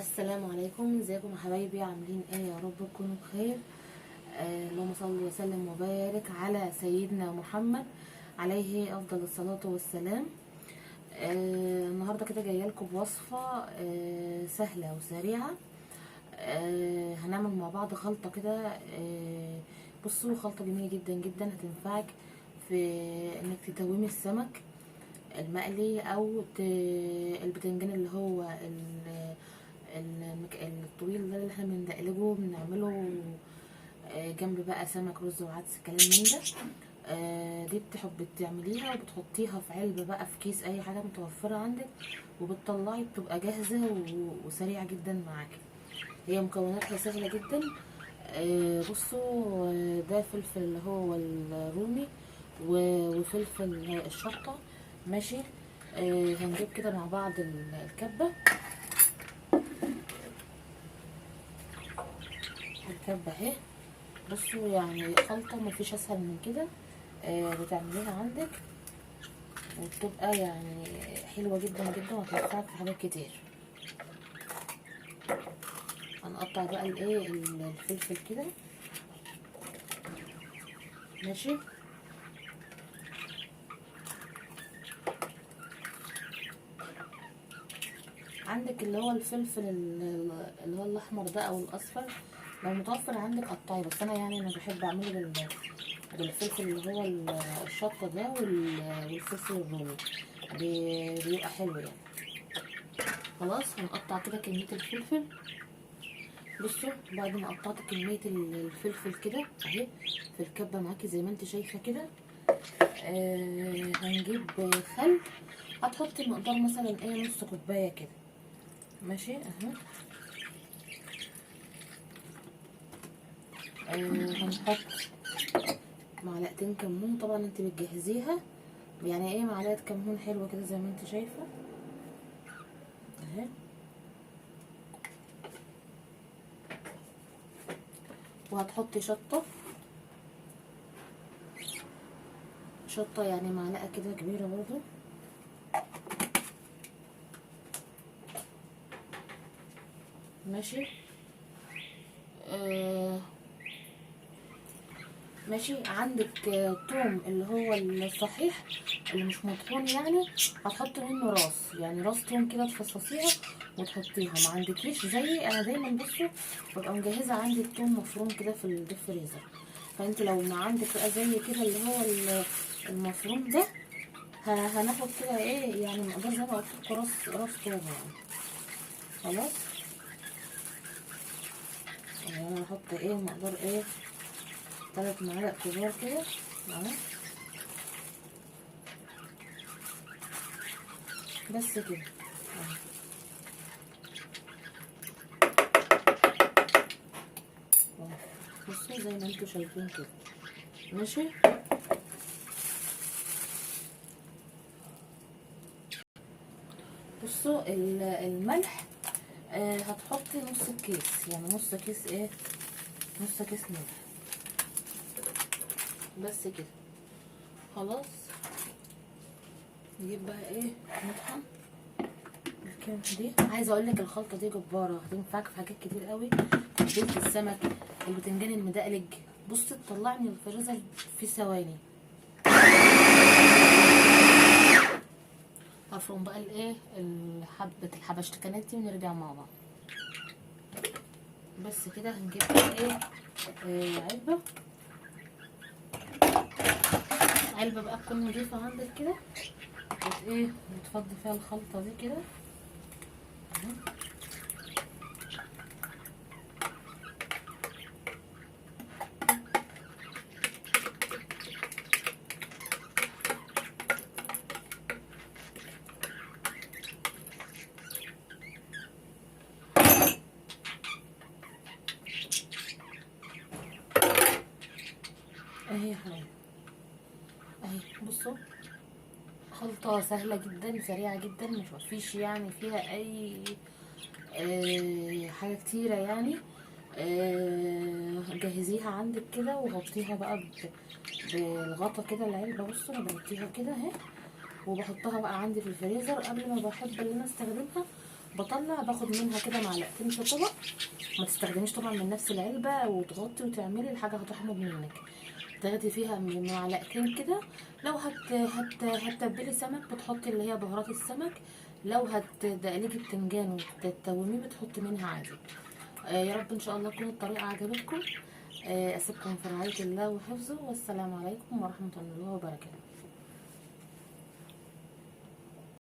السلام عليكم، ازيكم يا حبايبي؟ عاملين ايه؟ يا رب تكونوا بخير. اللهم صل وسلم وبارك على سيدنا محمد عليه افضل الصلاه والسلام. النهارده كده جايه لكم بوصفه سهله وسريعه. هنعمل مع بعض خلطه كده. بصوا، خلطه جميله جدا جدا هتنفعك في انك تتومي السمك المقلي او البتنجان اللي هو الطويل ده اللي احنا بنقلبه بنعمله جنب بقى سمك رز وعدس كلام من ده. دي بتعمليها وبتحطيها في علبة بقى، في كيس، اي حاجة متوفرة عندك، وبتطلعي بتبقى جاهزة وسريعة جدا معاكي. هي مكوناتها سهلة جدا. بصوا، ده فلفل اللي هو الرومي وفلفل الشطة. ماشي. هنجيب كده مع بعض الكبة اهي. بصوا، يعني خلطة مفيش اسهل من كده. بتعمليها عندك وبتبقى يعني حلوة جدا جدا وهتنفعك في حاجات كتير. هنقطع بقى الفلفل كده. ماشي. عندك اللي هو الفلفل اللي هو الاحمر ده او الاصفر، لو متوفر عندك قطعي، بس انا بحب اعمله بالفلفل اللي هو الشطه ده والفلفل الرومي. بيبقى حلو يعني. خلاص، هنقطع كده كميه الفلفل. بصوا، بعد ما قطعت كميه الفلفل كده اهي في الكبه معاكي زي ما انت شايفه كده. هنجيب خل. هتحطي مقدار مثلا نص كوبايه كده. ماشي اهو. هنحط معلقتين كمون، طبعا انت بتجهزيها يعني معلقه كمون حلوه كده زي ما انت شايفه اهي. وهتحطي شطه يعني معلقه كده كبيره برضو. ماشي. ماشي. عندك توم اللي هو الصحيح اللي مش مطحون يعني، هتحطي منه راس توم كده، تفصصيها وتحطيها. ما عندكيش زي انا دايما بصوا ببقى مجهزه عندي التوم مفروم كده في الديب فريزر. فانت لو ما عندك بقى زي كده اللي هو المفروم ده، هناخد كده يعني مقدار زي ما قلت لكم راس توم يعني. خلاص. يعني انا هحط مقدار 3 معالق كبار كده اهو. بس كده اهو. بصوا زي ما انتوا شايفين كده. ماشي. بصوا الملح، هتحطي نص الكيس، يعني نص كيس نص كيس ملح. بس كده. خلاص. نجيب بقى نطحن الكلمة دي. عايزه اقول لك الخلطه دي جباره، هتنفعك في حاجات كتير قوي. تتبيله السمك، البتنجان المدقلج. بصي تطلعني الفريزر في ثواني. هفرم بقى حبه الحبشتكنات دي ونرجع مع بعض. بس كده. هنجيب بقى علبه بقى تكون نضيفه عندك كده، بتفضي فيها الخلطه دي كده اهي يا حبايبي اهي. بصوا، خلطة سهلة جدا سريعة جدا، مش مفيش يعني فيها اي حاجة كتيرة يعني. جهزيها عندك كده وغطيها بقى بالغطا كده العلبة. بصوا، انا بغطيها كده اهي، وبحطها بقى عندي في الفريزر قبل ما بحب ان انا استخدمها. بطلع باخد منها كده معلقتين في طبق. ما تستخدميش طبعا من نفس العلبه وتغطي وتعملي الحاجه هتحمض منك. تاخدي فيها من معلقتين كده. لو هتتبلي سمك بتحطي اللي هي بهارات السمك. لو هتدقلي بتنجان وتتوميه بتحطي منها عادي. يا رب ان شاء الله تكون الطريقه عجبتكم. اسيبكم في رعايه الله وحفظه، والسلام عليكم ورحمه الله وبركاته.